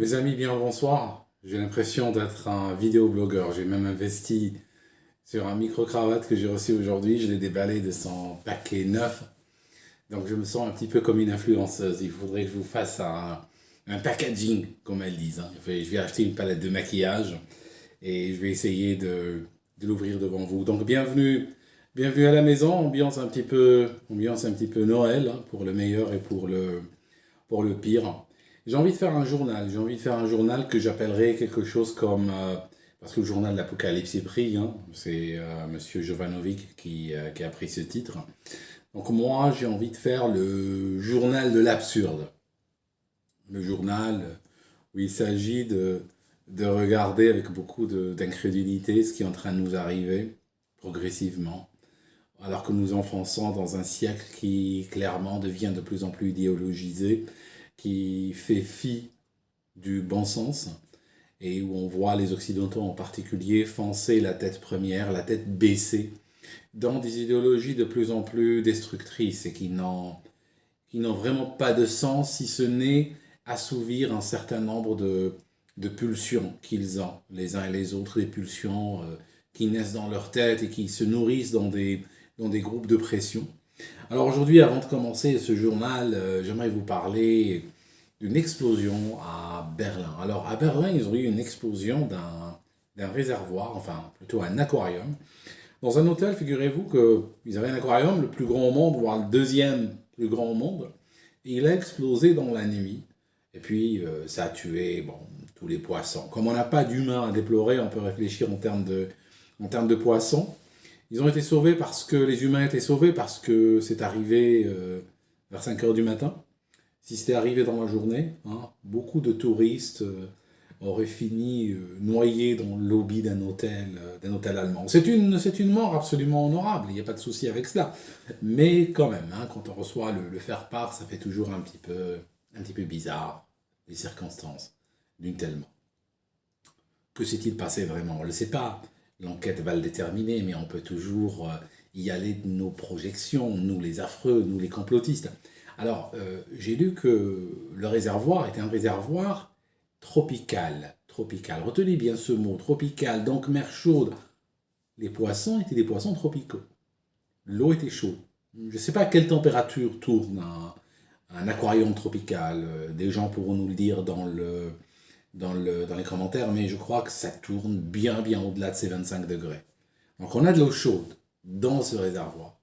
Mes amis, bien le bonsoir. J'ai l'impression d'être un vidéoblogueur. J'ai même investi sur un micro-cravate que j'ai reçu aujourd'hui. Je l'ai déballé de son paquet neuf. Donc je me sens un petit peu comme une influenceuse. Il faudrait que je vous fasse un packaging, comme elles disent, hein. Je vais acheter une palette de maquillage et je vais essayer de l'ouvrir devant vous. Donc bienvenue à la maison. Ambiance un petit peu Noël, hein, pour le meilleur et pour le pire. J'ai envie de faire un journal. J'ai envie de faire un journal que j'appellerai quelque chose comme... parce que le journal de l'Apocalypse est pris, hein, c'est Monsieur Jovanovic qui a pris ce titre. Donc moi, j'ai envie de faire le journal de l'absurde. Le journal où il s'agit de regarder avec beaucoup d'incrédulité ce qui est en train de nous arriver progressivement, alors que nous enfonçons dans un siècle qui clairement devient de plus en plus idéologisé, qui fait fi du bon sens et où on voit les Occidentaux en particulier foncer la tête première, la tête baissée, dans des idéologies de plus en plus destructrices et qui n'ont vraiment pas de sens si ce n'est assouvir un certain nombre de pulsions qu'ils ont, les uns et les autres, des pulsions qui naissent dans leur tête et qui se nourrissent dans des groupes de pression. Alors aujourd'hui, avant de commencer ce journal, j'aimerais vous parler d'une explosion à Berlin. Alors à Berlin, ils ont eu une explosion d'un réservoir, enfin plutôt un aquarium. Dans un hôtel, figurez-vous qu'ils avaient un aquarium, le plus grand au monde, voire le deuxième plus grand au monde. Et il a explosé dans la nuit. Et puis, ça a tué bon, tous les poissons. Comme on n'a pas d'humains à déplorer, on peut réfléchir en termes de poissons. Ils ont été sauvés parce que les humains étaient sauvés parce que c'est arrivé vers 5 heures du matin. Si c'était arrivé dans la journée, hein, beaucoup de touristes auraient fini noyés dans le lobby d'un hôtel allemand. C'est une mort absolument honorable, il n'y a pas de souci avec cela. Mais quand même, hein, quand on reçoit le faire-part, ça fait toujours un petit peu bizarre, les circonstances d'une telle mort. Que s'est-il passé vraiment? On ne le sait pas. L'enquête va le déterminer, mais on peut toujours y aller de nos projections, nous les affreux, nous les complotistes. Alors, j'ai lu que le réservoir était un réservoir tropical. Tropical. Retenez bien ce mot, tropical. Donc, mer chaude. Les poissons étaient des poissons tropicaux. L'eau était chaude. Je ne sais pas à quelle température tourne un aquarium tropical. Des gens pourront nous le dire dans les commentaires, mais je crois que ça tourne bien au-delà de ces 25 degrés. Donc on a de l'eau chaude dans ce réservoir.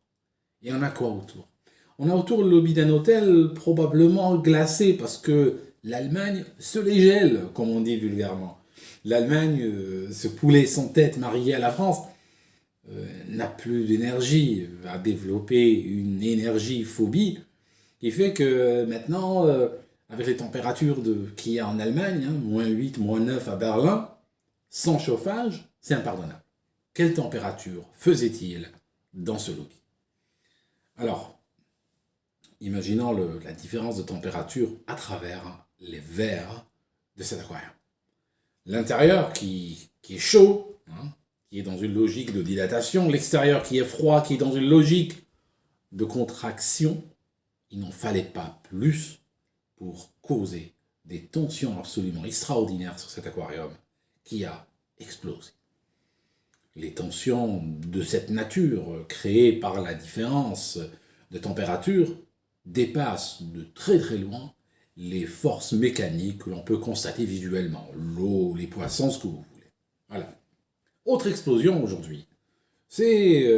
Et on a quoi autour? On a autour le lobby d'un hôtel probablement glacé parce que l'Allemagne se les gèle, comme on dit vulgairement. L'Allemagne, ce poulet sans tête marié à la France, n'a plus d'énergie, a développé une énergie-phobie qui fait que maintenant, avec les températures qu'il y a en Allemagne, hein, -8, -9 à Berlin, sans chauffage, c'est impardonnable. Quelle température faisait-il dans ce lobby? Alors, imaginons la différence de température à travers les verres de cet aquarium. L'intérieur qui est chaud, hein, qui est dans une logique de dilatation, l'extérieur qui est froid, qui est dans une logique de contraction. Il n'en fallait pas plus pour causer des tensions absolument extraordinaires sur cet aquarium qui a explosé. Les tensions de cette nature, créées par la différence de température, dépassent de très loin les forces mécaniques que l'on peut constater visuellement. L'eau, les poissons, ce que vous voulez. Voilà. Autre explosion aujourd'hui. C'est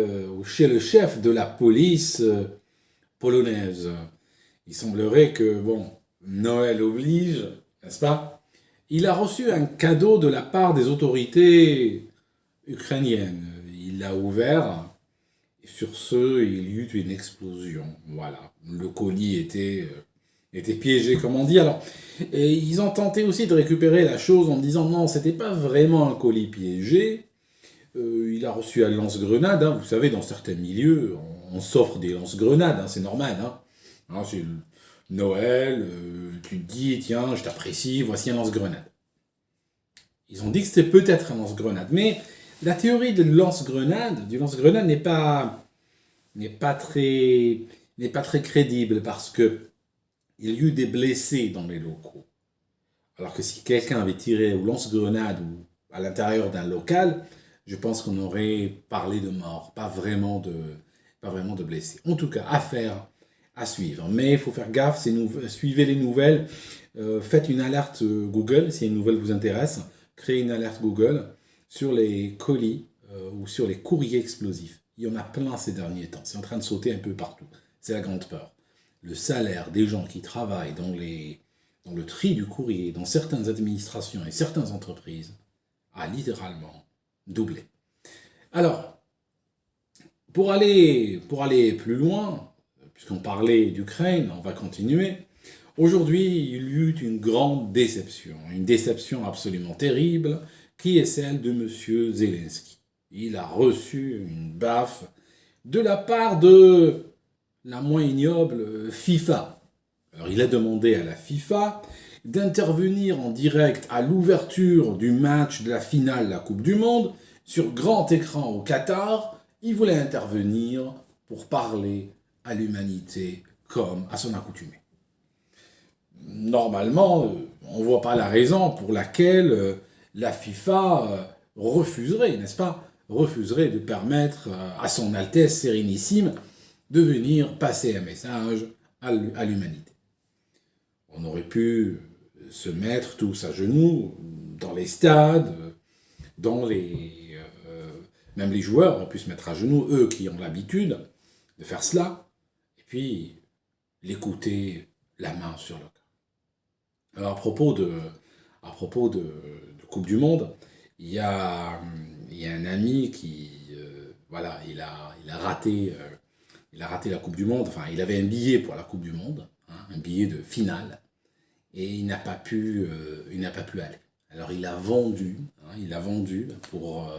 chez le chef de la police polonaise. Il semblerait que, bon, Noël oblige, n'est-ce pas? Il a reçu un cadeau de la part des autorités ukrainiennes. Il l'a ouvert, et sur ce, il y eut une explosion. Voilà. Le colis était piégé, comme on dit. Alors, et ils ont tenté aussi de récupérer la chose en disant non, c'était pas vraiment un colis piégé. Il a reçu un lance-grenade. Hein. Vous savez, dans certains milieux, on s'offre des lance-grenades, hein, c'est normal. Hein. Alors, c'est Noël, tu te dis, tiens, je t'apprécie, voici un lance-grenade. Ils ont dit que c'était peut-être un lance-grenade, mais la théorie du lance-grenade n'est pas très crédible parce que il y a eu des blessés dans les locaux. Alors que si quelqu'un avait tiré ou lance-grenade ou à l'intérieur d'un local, je pense qu'on aurait parlé de mort, pas vraiment de blessés. En tout cas, affaire à suivre. Mais il faut faire gaffe, suivez les nouvelles, faites une alerte Google si une nouvelle vous intéresse, créez une alerte Google sur les colis ou sur les courriers explosifs. Il y en a plein ces derniers temps, c'est en train de sauter un peu partout. C'est la grande peur. Le salaire des gens qui travaillent dans le tri du courrier, dans certaines administrations et certaines entreprises, a littéralement doublé. Alors, pour aller plus loin, puisqu'on parlait d'Ukraine, on va continuer. Aujourd'hui, il y eut une grande déception, une déception absolument terrible, qui est celle de M. Zelensky. Il a reçu une baffe de la part de la moins ignoble FIFA. Alors, il a demandé à la FIFA d'intervenir en direct à l'ouverture du match de la finale de la Coupe du Monde sur grand écran au Qatar. Il voulait intervenir pour parler à l'humanité comme à son accoutumée. Normalement, on ne voit pas la raison pour laquelle la FIFA refuserait, n'est-ce pas, refuserait de permettre à son Altesse Sérénissime de venir passer un message à l'humanité. On aurait pu se mettre tous à genoux dans les stades, même les joueurs auraient pu se mettre à genoux, eux qui ont l'habitude de faire cela, et puis l'écouter la main sur le cœur. Alors à propos de Coupe du Monde, il y a un ami qui, voilà, il a raté la Coupe du Monde, enfin il avait un billet pour la Coupe du Monde, hein, un billet de finale, et il n'a pas pu aller. Alors il a vendu pour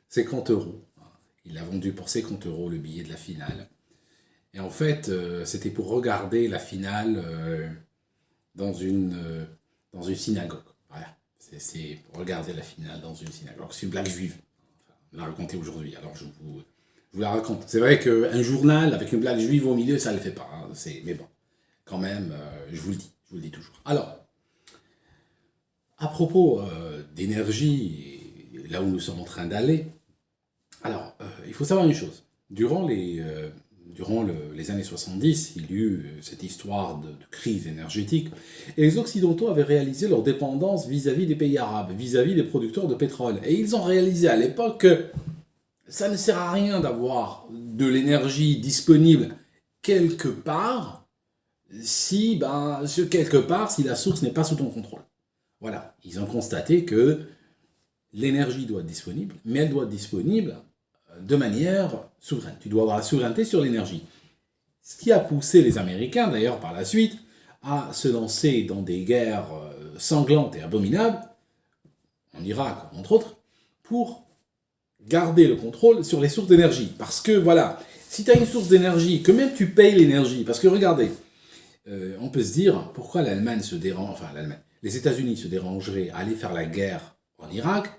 50 euros. Il a vendu pour 50 euros le billet de la finale. Et en fait, c'était pour regarder la finale dans une synagogue. Voilà. C'est pour regarder la finale dans une synagogue. C'est une blague juive. Enfin, on l'a racontée aujourd'hui, alors je vous la raconte. C'est vrai qu'un journal avec une blague juive au milieu, ça ne le fait pas. Hein. Mais bon, quand même, je vous le dis toujours. Alors, à propos d'énergie, là où nous sommes en train d'aller, alors, il faut savoir une chose. Durant les années 70, il y eut cette histoire de crise énergétique, et les Occidentaux avaient réalisé leur dépendance vis-à-vis des pays arabes, vis-à-vis des producteurs de pétrole. Et ils ont réalisé à l'époque que ça ne sert à rien d'avoir de l'énergie disponible quelque part, si la source n'est pas sous ton contrôle. Voilà, ils ont constaté que l'énergie doit être disponible, mais elle doit être disponible de manière souveraine. Tu dois avoir la souveraineté sur l'énergie. Ce qui a poussé les Américains, d'ailleurs, par la suite, à se lancer dans des guerres sanglantes et abominables, en Irak, entre autres, pour garder le contrôle sur les sources d'énergie. Parce que, voilà, si tu as une source d'énergie, que même tu payes l'énergie, parce que, regardez, on peut se dire, pourquoi les États-Unis se dérangeraient à aller faire la guerre en Irak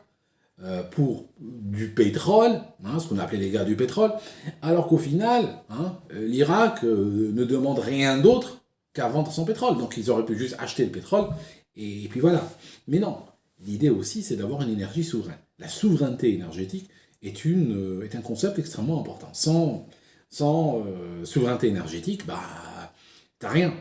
pour du pétrole, hein, ce qu'on appelait les guerres du pétrole, alors qu'au final, hein, l'Irak ne demande rien d'autre qu'à vendre son pétrole. Donc ils auraient pu juste acheter le pétrole, et puis voilà. Mais non, l'idée aussi, c'est d'avoir une énergie souveraine. La souveraineté énergétique est un concept extrêmement important. Sans souveraineté énergétique, t'as rien.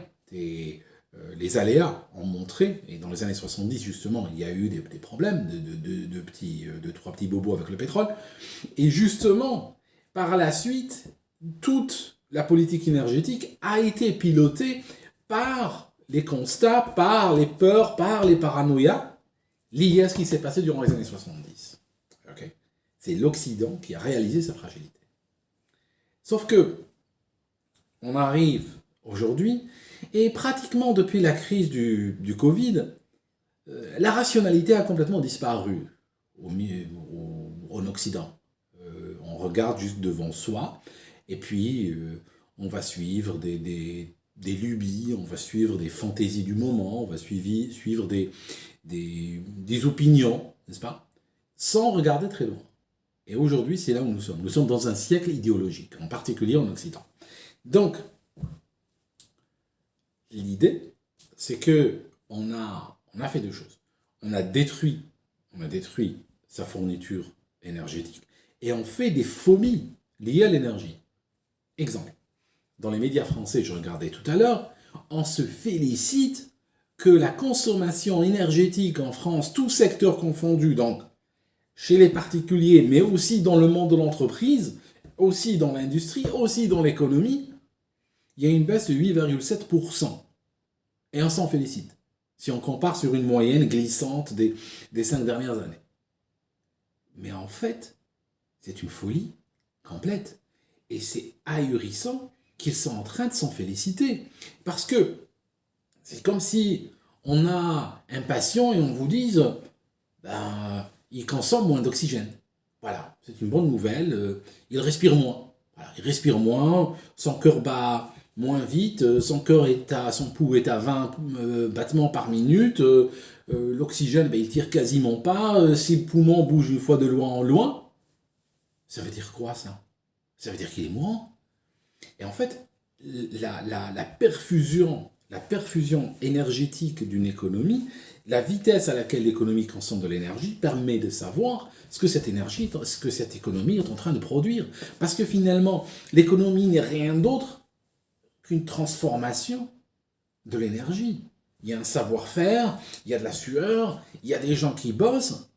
Les aléas ont montré, et dans les années 70 justement, il y a eu des problèmes de trois petits bobos avec le pétrole, et justement, par la suite, toute la politique énergétique a été pilotée par les constats, par les peurs, par les paranoïas liés à ce qui s'est passé durant les années 70. Okay. C'est l'Occident qui a réalisé sa fragilité. Sauf que, on arrive aujourd'hui, et pratiquement depuis la crise du Covid, la rationalité a complètement disparu en Occident. On regarde juste devant soi, et puis on va suivre des lubies, on va suivre des fantaisies du moment, on va suivre des opinions, n'est-ce pas, sans regarder très loin. Et aujourd'hui, c'est là où nous sommes. Nous sommes dans un siècle idéologique, en particulier en Occident. Donc, l'idée, c'est que on On a fait deux choses. On a détruit sa fourniture énergétique et on fait des fomies liées à l'énergie. Exemple, dans les médias français, je regardais tout à l'heure, on se félicite que la consommation énergétique en France, tout secteur confondu, donc chez les particuliers, mais aussi dans le monde de l'entreprise, aussi dans l'industrie, aussi dans l'économie, il y a une baisse de 8,7%. Et on s'en félicite, si on compare sur une moyenne glissante des 5 dernières années. Mais en fait, c'est une folie complète. Et c'est ahurissant qu'ils sont en train de s'en féliciter. Parce que c'est comme si on a un patient et on vous dise il consomme moins d'oxygène. Voilà, c'est une bonne nouvelle. Il respire moins. Voilà, il respire moins, son cœur bat moins vite, son pouls est à 20 battements par minute, l'oxygène, il tire quasiment pas, ses poumons bougent une fois de loin en loin. Ça veut dire quoi ça? Ça veut dire qu'il est mourant. Et en fait, la perfusion énergétique d'une économie, la vitesse à laquelle l'économie consomme de l'énergie permet de savoir ce que cette économie est en train de produire. Parce que finalement, l'économie n'est rien d'autre qu'une transformation de l'énergie. Il y a un savoir-faire, il y a de la sueur, il y a des gens qui bossent,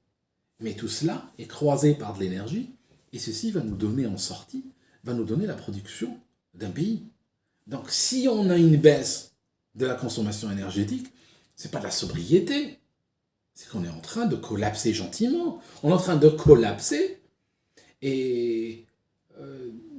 mais tout cela est croisé par de l'énergie, et ceci va nous donner en sortie, va nous donner la production d'un pays. Donc si on a une baisse de la consommation énergétique, c'est pas de la sobriété, c'est qu'on est en train de collapser gentiment. On est en train de collapser, et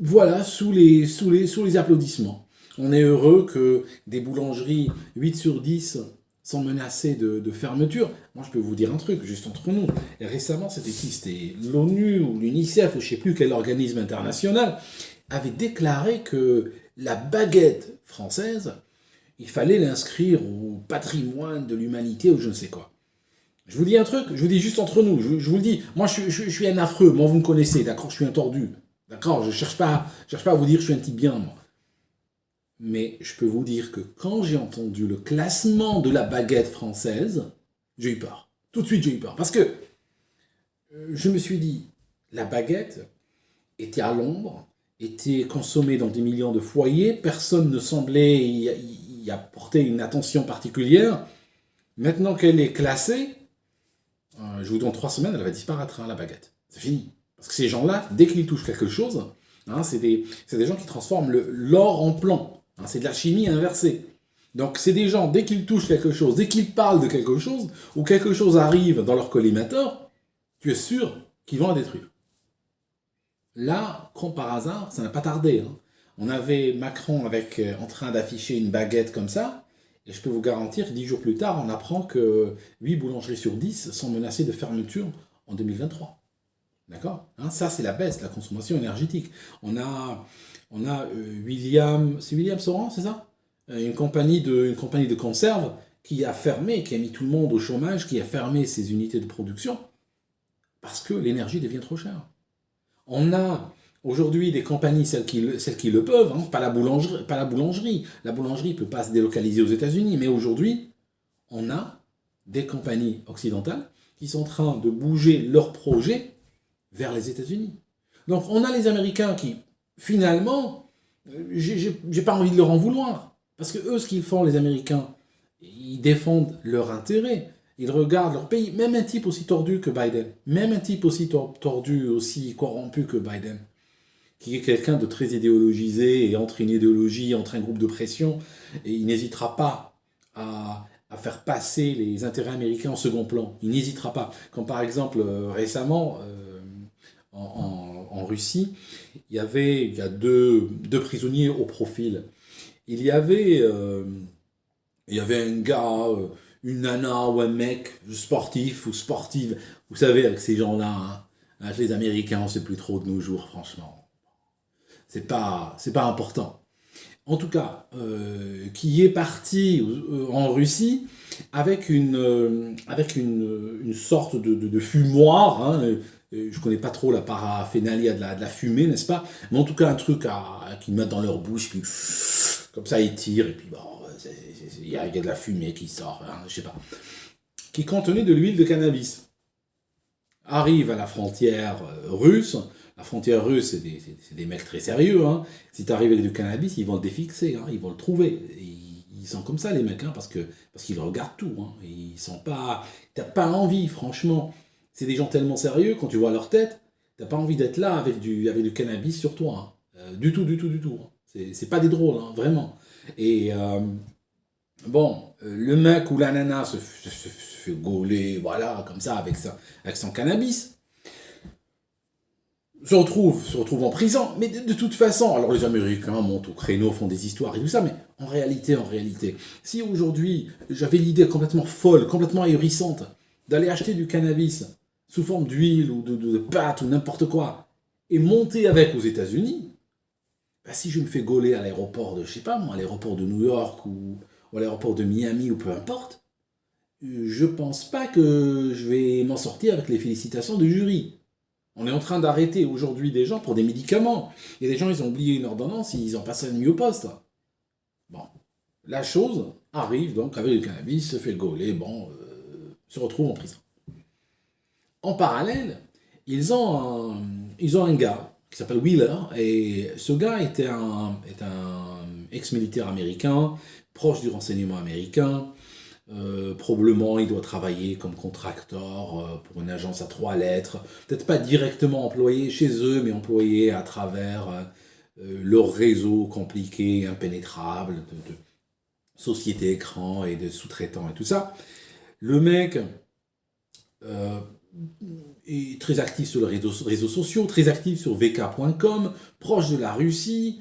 voilà, sous les applaudissements. On est heureux que des boulangeries, 8 sur 10, sont menacées de fermeture. Moi, je peux vous dire un truc, juste entre nous. Et récemment, c'était l'ONU ou l'UNICEF, ou je ne sais plus quel organisme international, avait déclaré que la baguette française, il fallait l'inscrire au patrimoine de l'humanité ou je ne sais quoi. Je vous dis un truc, je vous dis juste entre nous, je vous le dis, moi je suis un affreux, moi vous me connaissez, d'accord, je suis un tordu, d'accord, je cherche pas à vous dire que je suis un type bien, moi. Mais je peux vous dire que quand j'ai entendu le classement de la baguette française, j'ai eu peur. Tout de suite, j'ai eu peur. Parce que je me suis dit, la baguette était à l'ombre, était consommée dans des millions de foyers, personne ne semblait y apporter une attention particulière. Maintenant qu'elle est classée, je vous dis en 3 semaines, elle va disparaître, la baguette. C'est fini. Parce que ces gens-là, dès qu'ils touchent quelque chose, c'est des gens qui transforment l'or en plomb. C'est de la chimie inversée. Donc c'est des gens, dès qu'ils touchent quelque chose, dès qu'ils parlent de quelque chose, ou quelque chose arrive dans leur collimateur, tu es sûr qu'ils vont la détruire. Là, comme par hasard, ça n'a pas tardé. On avait Macron en train d'afficher une baguette comme ça, et je peux vous garantir, 10 jours plus tard, on apprend que 8 boulangeries sur 10 sont menacées de fermeture en 2023. D'accord, ça, c'est la baisse de la consommation énergétique. On a c'est William Sauran, c'est ça, une compagnie de conserve qui a fermé, qui a mis tout le monde au chômage, qui a fermé ses unités de production parce que l'énergie devient trop chère. On a aujourd'hui des compagnies, celles qui le peuvent, pas la boulangerie. La boulangerie ne peut pas se délocaliser aux États-Unis, mais aujourd'hui, on a des compagnies occidentales qui sont en train de bouger leurs projets vers les États-Unis. Donc on a les Américains qui, finalement, j'ai pas envie de leur en vouloir. Parce que eux, ce qu'ils font, les Américains, ils défendent leur intérêt. Ils regardent leur pays. Même un type aussi tordu que Biden. Même un type aussi tordu, aussi corrompu que Biden. Qui est quelqu'un de très idéologisé et entre une idéologie, entre un groupe de pression. Et il n'hésitera pas à faire passer les intérêts américains en second plan. Il n'hésitera pas. Comme par exemple, récemment, en Russie, il y a deux prisonniers au profil. Il y avait un gars, une nana ou un mec sportif ou sportive. Vous savez, avec ces gens-là, avec les Américains, on ne sait plus trop de nos jours, franchement. C'est pas important. En tout cas, qui est parti en Russie avec une sorte de fumoir, je connais pas trop la paraphénalie, de la fumée, n'est-ce pas? Mais en tout cas, un truc qu'ils mettent dans leur bouche, puis comme ça, ils tirent, et puis bon, il y a de la fumée qui sort, je sais pas. qui contenait de l'huile de cannabis. Arrive à la frontière russe. La frontière russe, c'est des mecs très sérieux. Hein. Si tu arrives avec du cannabis, ils vont le défixer, hein, ils vont le trouver. Ils sont comme ça, les mecs, hein, parce qu'ils regardent tout. Hein. Ils sont pas... T'as pas envie, franchement. C'est des gens tellement sérieux, quand tu vois leur tête, t'as pas envie d'être là avec du cannabis sur toi. Hein. Du tout, du tout, du tout. C'est pas des drôles, hein, vraiment. Et le mec ou la nana se fait gauler, voilà, comme ça, avec son cannabis. Se retrouve en prison, mais de toute façon, alors les Américains montent au créneau, font des histoires et tout ça, mais en réalité, si aujourd'hui j'avais l'idée complètement folle, complètement ahurissante, d'aller acheter du cannabis sous forme d'huile ou de pâte ou n'importe quoi, et monter avec aux États-Unis, bah si je me fais gauler à l'aéroport de, je sais pas moi, à l'aéroport de New York ou à l'aéroport de Miami ou peu importe, je pense pas que je vais m'en sortir avec les félicitations du jury. On est en train d'arrêter aujourd'hui des gens pour des médicaments. Il y a des gens, ils ont oublié une ordonnance, ils ont passé la nuit au poste. Bon, la chose arrive donc avec le cannabis, se fait gauler, se retrouve en prison. En parallèle, ils ont un gars qui s'appelle Wheeler, et ce gars est un ex-militaire américain, proche du renseignement américain. Probablement il doit travailler comme contracteur pour une agence à 3 lettres, peut-être pas directement employé chez eux, mais employé à travers leur réseau compliqué, impénétrable, de sociétés écrans et de sous-traitants et tout ça. Le mec est très actif sur les réseaux sociaux, très actif sur vk.com, proche de la Russie,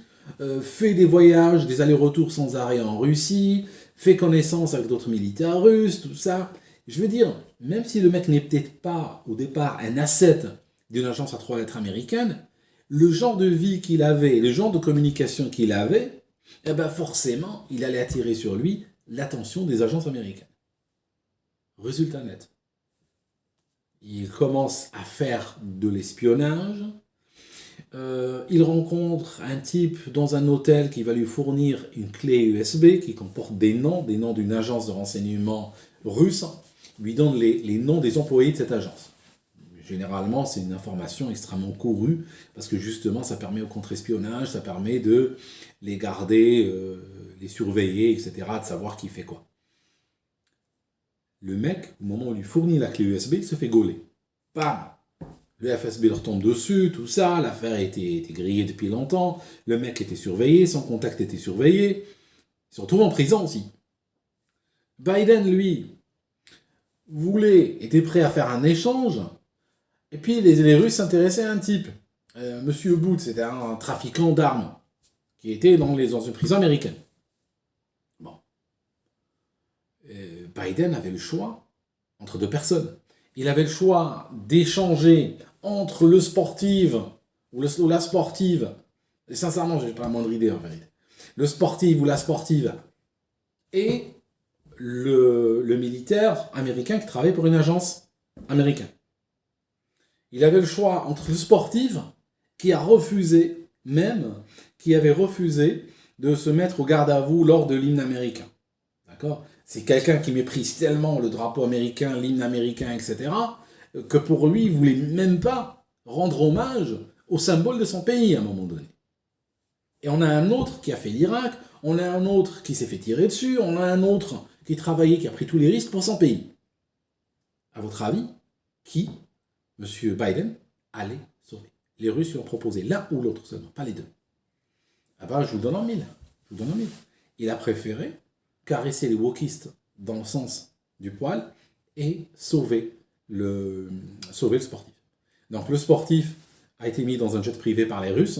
fait des voyages, des allers-retours sans arrêt en Russie, fait connaissance avec d'autres militaires russes, tout ça. Je veux dire, même si le mec n'est peut-être pas, au départ, un asset d'une agence à 3 lettres américaine, le genre de vie qu'il avait, le genre de communication qu'il avait, eh ben forcément, il allait attirer sur lui l'attention des agences américaines. Résultat net. Il commence à faire de l'espionnage. Il rencontre un type dans un hôtel qui va lui fournir une clé USB qui comporte des noms d'une agence de renseignement russe, lui donne les noms des employés de cette agence. Généralement, c'est une information extrêmement courue, parce que justement, ça permet au contre-espionnage, ça permet de les garder, les surveiller, etc., de savoir qui fait quoi. Le mec, au moment où on lui fournit la clé USB, il se fait gauler. Bam! Le FSB leur tombe dessus, tout ça, l'affaire était grillée depuis longtemps, le mec était surveillé, son contact était surveillé, il se retrouve en prison aussi. Biden, lui, était prêt à faire un échange, et puis les Russes s'intéressaient à un type. Monsieur Booth, c'était un trafiquant d'armes, qui était dans une prison américaine. Bon. Biden avait le choix entre 2 personnes. Il avait le choix d'échanger entre le sportif ou la sportive, et sincèrement, je n'ai pas la moindre idée en vérité, le sportif ou la sportive, et le militaire américain qui travaille pour une agence américaine. Il avait le choix entre le sportif qui avait refusé de se mettre au garde à vous lors de l'hymne américain. D'accord ? C'est quelqu'un qui méprise tellement le drapeau américain, l'hymne américain, etc., que pour lui, il ne voulait même pas rendre hommage au symbole de son pays à un moment donné. Et on a un autre qui a fait l'Irak, on a un autre qui s'est fait tirer dessus, on a un autre qui travaillait, qui a pris tous les risques pour son pays. À votre avis, qui, M. Biden, allait sauver? Les Russes lui ont proposé l'un ou l'autre seulement, pas les deux. Ah ben, je vous le donne en mille. Il a préféré caresser les wokistes dans le sens du poil et sauver le sportif. Donc le sportif a été mis dans un jet privé par les Russes,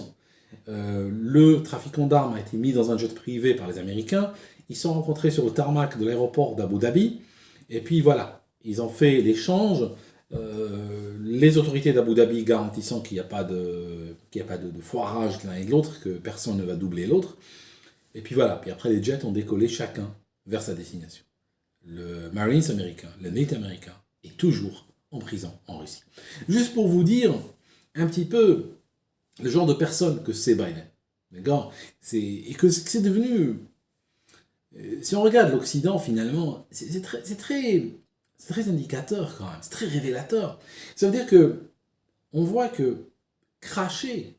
le trafiquant d'armes a été mis dans un jet privé par les Américains, ils se sont rencontrés sur le tarmac de l'aéroport d'Abu Dhabi, et puis voilà, ils ont fait l'échange, les autorités d'Abu Dhabi garantissant qu'il n'y a pas de foirage de l'un et de l'autre, que personne ne va doubler l'autre. Et puis voilà, puis après les jets ont décollé chacun vers sa destination. Le Marines américain, le Navy américain est toujours en prison en Russie. Juste pour vous dire un petit peu le genre de personne que c'est Biden. D'accord ? Et que c'est devenu... Si on regarde l'Occident, finalement, c'est très c'est très indicateur quand même, c'est très révélateur. Ça veut dire que on voit que cracher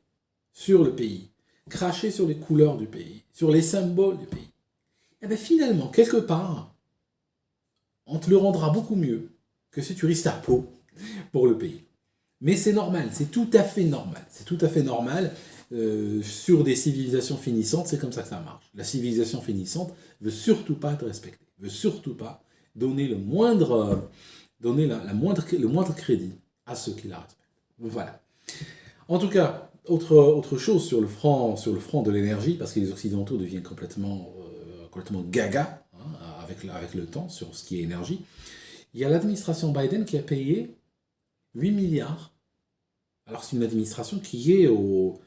sur le pays, cracher sur les couleurs du pays, sur les symboles du pays, et bien finalement, quelque part, on te le rendra beaucoup mieux que si tu risques ta peau pour le pays. Mais c'est normal, c'est tout à fait normal. C'est tout à fait normal. Sur des civilisations finissantes, c'est comme ça que ça marche. La civilisation finissante veut surtout pas être respectée, veut surtout pas donner le moindre crédit à ceux qui la respectent. Voilà. En tout cas, autre chose sur le front de l'énergie, parce que les Occidentaux deviennent complètement gaga avec le temps sur ce qui est énergie. Il y a l'administration Biden qui a payé 8 milliards. Alors c'est une administration qui est aux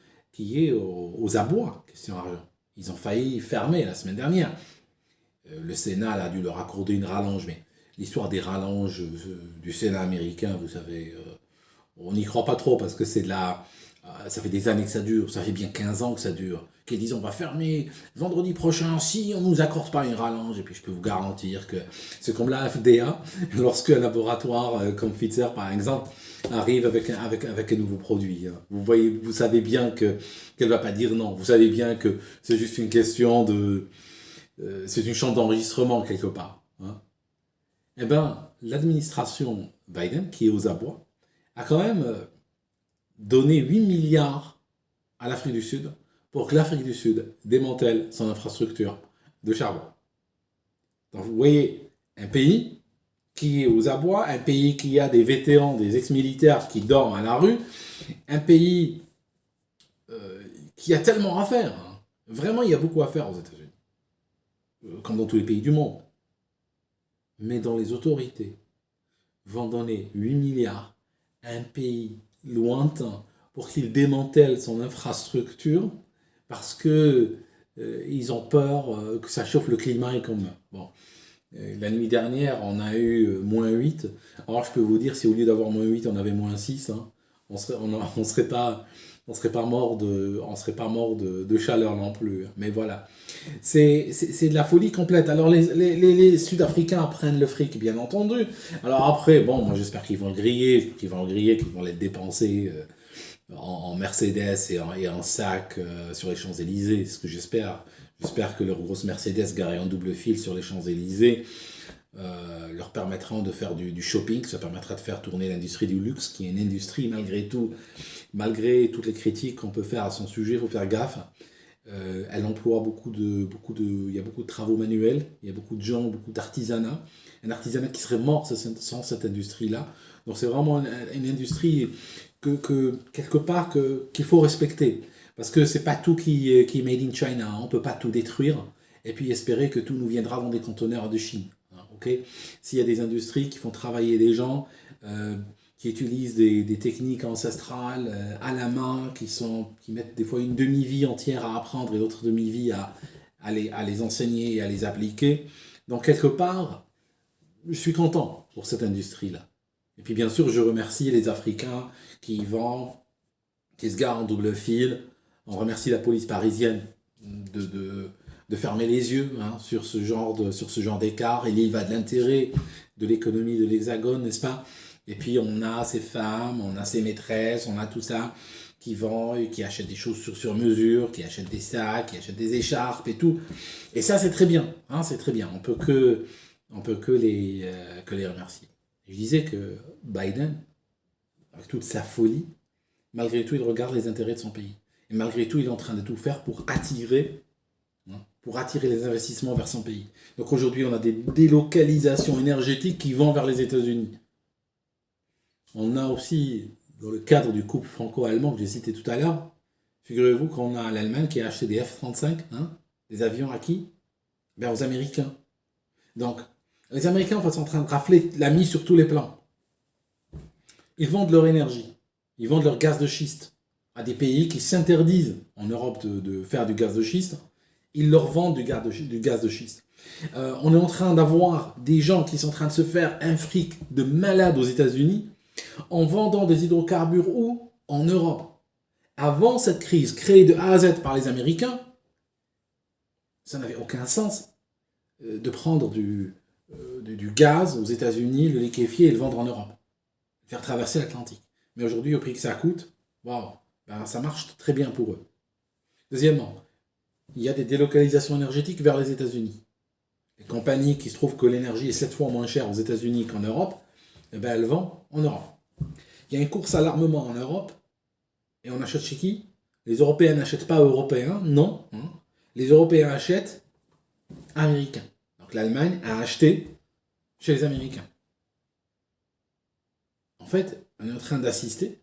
abois, question argent. Ils ont failli fermer la semaine dernière. Le Sénat a dû leur accorder une rallonge, mais l'histoire des rallonges du Sénat américain, vous savez, on n'y croit pas trop parce que ça fait des années que ça dure, ça fait bien 15 ans que ça dure, qu'ils disent on va fermer vendredi prochain si on ne nous accorde pas une rallonge. Et puis je peux vous garantir que c'est comme la FDA, lorsque un laboratoire comme Pfizer par exemple arrive avec un nouveau produit. Vous savez bien qu'elle ne va pas dire non, vous savez bien que c'est juste une question c'est une chambre d'enregistrement quelque part. Eh bien, l'administration Biden, qui est aux abois, a quand même donné 8 milliards à l'Afrique du Sud pour que l'Afrique du Sud démantèle son infrastructure de charbon. Donc vous voyez, un pays qui est aux abois, un pays qui a des vétérans, des ex-militaires qui dorment à la rue, un pays qui a tellement à faire. Vraiment, il y a beaucoup à faire aux États-Unis, comme dans tous les pays du monde. Mais dont les autorités vont donner 8 milliards à un pays lointain pour qu'il démantèle son infrastructure parce que ils ont peur que ça chauffe le climat et qu'on meurt. Bon. La nuit dernière, on a eu -8. Alors je peux vous dire, si au lieu d'avoir -8, on avait -6, on serait pas mort de chaleur non plus. Mais voilà, c'est de la folie complète. Alors les Sud-Africains prennent le fric, bien entendu. Alors après, bon, moi j'espère qu'ils vont le griller, qu'ils vont le dépenser en Mercedes et en sac sur les Champs-Élysées, c'est ce que j'espère. J'espère que leurs grosses Mercedes garées en double fil sur les Champs-Élysées leur permettront de faire du shopping, ça permettra de faire tourner l'industrie du luxe, qui est une industrie malgré tout, malgré toutes les critiques qu'on peut faire à son sujet, il faut faire gaffe. Elle emploie il y a beaucoup de travaux manuels, il y a beaucoup de gens, beaucoup d'artisanat, un artisanat qui serait mort sans cette industrie-là. Donc c'est vraiment une industrie quelque part qu'il faut respecter. Parce que c'est pas tout qui est made in China, on peut pas tout détruire et puis espérer que tout nous viendra dans des conteneurs de Chine. Okay. S'il y a des industries qui font travailler des gens, qui utilisent des techniques ancestrales à la main, qui mettent des fois une demi-vie entière à apprendre et d'autres demi-vie à les enseigner et à les appliquer. Donc quelque part, je suis content pour cette industrie-là. Et puis bien sûr, je remercie les Africains qui y vont, qui se garent en double fil. On remercie la police parisienne de fermer les yeux sur ce genre d'écart. Il y va de l'intérêt de l'économie de l'Hexagone, n'est-ce pas? Et puis on a ces femmes, on a ces maîtresses, on a tout ça qui vont et qui achètent des choses sur mesure, qui achètent des sacs, qui achètent des écharpes et tout. Et ça c'est très bien, c'est très bien. On peut que les remercier. Je disais que Biden, avec toute sa folie, malgré tout il regarde les intérêts de son pays. Et malgré tout il est en train de tout faire pour attirer les investissements vers son pays. Donc aujourd'hui, on a des délocalisations énergétiques qui vont vers les États-Unis. On a aussi, dans le cadre du couple franco-allemand que j'ai cité tout à l'heure, figurez-vous qu'on a l'Allemagne qui a acheté des F-35, des avions à qui? Aux Américains. Donc, les Américains en fait, sont en train de rafler la mise sur tous les plans. Ils vendent leur énergie, ils vendent leur gaz de schiste à des pays qui s'interdisent en Europe de faire du gaz de schiste. Ils leur vendent du gaz de schiste. On est en train d'avoir des gens qui sont en train de se faire un fric de malade aux États-Unis en vendant des hydrocarbures où? En Europe. Avant cette crise créée de A à Z par les Américains, ça n'avait aucun sens de prendre du gaz aux États-Unis, le liquéfier et le vendre en Europe. Faire traverser l'Atlantique. Mais aujourd'hui, au prix que ça coûte, waouh, ben, ça marche très bien pour eux. Deuxièmement, il y a des délocalisations énergétiques vers les États-Unis. Les compagnies qui se trouvent que l'énergie est 7 fois moins chère aux États-Unis qu'en Europe, eh ben, elles vendent en Europe. Il y a une course à l'armement en Europe, et on achète chez qui? Les Européens n'achètent pas européens, non. Les Européens achètent américains. Donc l'Allemagne a acheté chez les Américains. En fait, on est en train d'assister,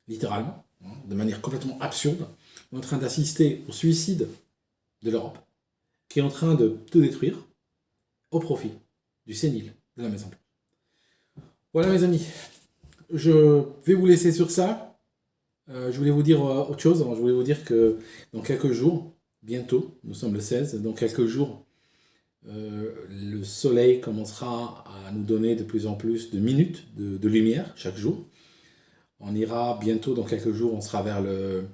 littéralement, de manière complètement absurde, on est en train d'assister au suicide de l'Europe, qui est en train de tout détruire au profit du sénile de la Maison Blanche. Voilà mes amis, je vais vous laisser sur ça. Je voulais vous dire autre chose. Je voulais vous dire que dans quelques jours, bientôt, nous sommes le 16, dans quelques jours, le soleil commencera à nous donner de plus en plus de minutes de lumière chaque jour. On ira bientôt, dans quelques jours, on sera vers le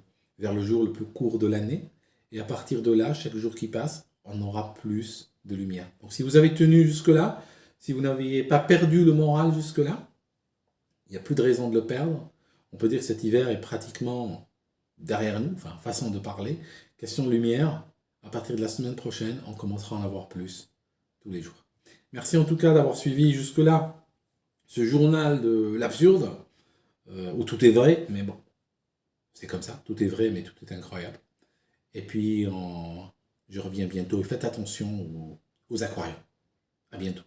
jour le plus court de l'année. Et à partir de là, chaque jour qui passe, on aura plus de lumière. Donc si vous avez tenu jusque-là, si vous n'aviez pas perdu le moral jusque-là, il n'y a plus de raison de le perdre. On peut dire que cet hiver est pratiquement derrière nous, enfin, façon de parler. Question de lumière, à partir de la semaine prochaine, on commencera à en avoir plus tous les jours. Merci en tout cas d'avoir suivi jusque-là ce journal de l'absurde, où tout est vrai, mais bon, c'est comme ça, tout est vrai, mais tout est incroyable. Et puis, je reviens bientôt, et faites attention aux aquariums. À bientôt.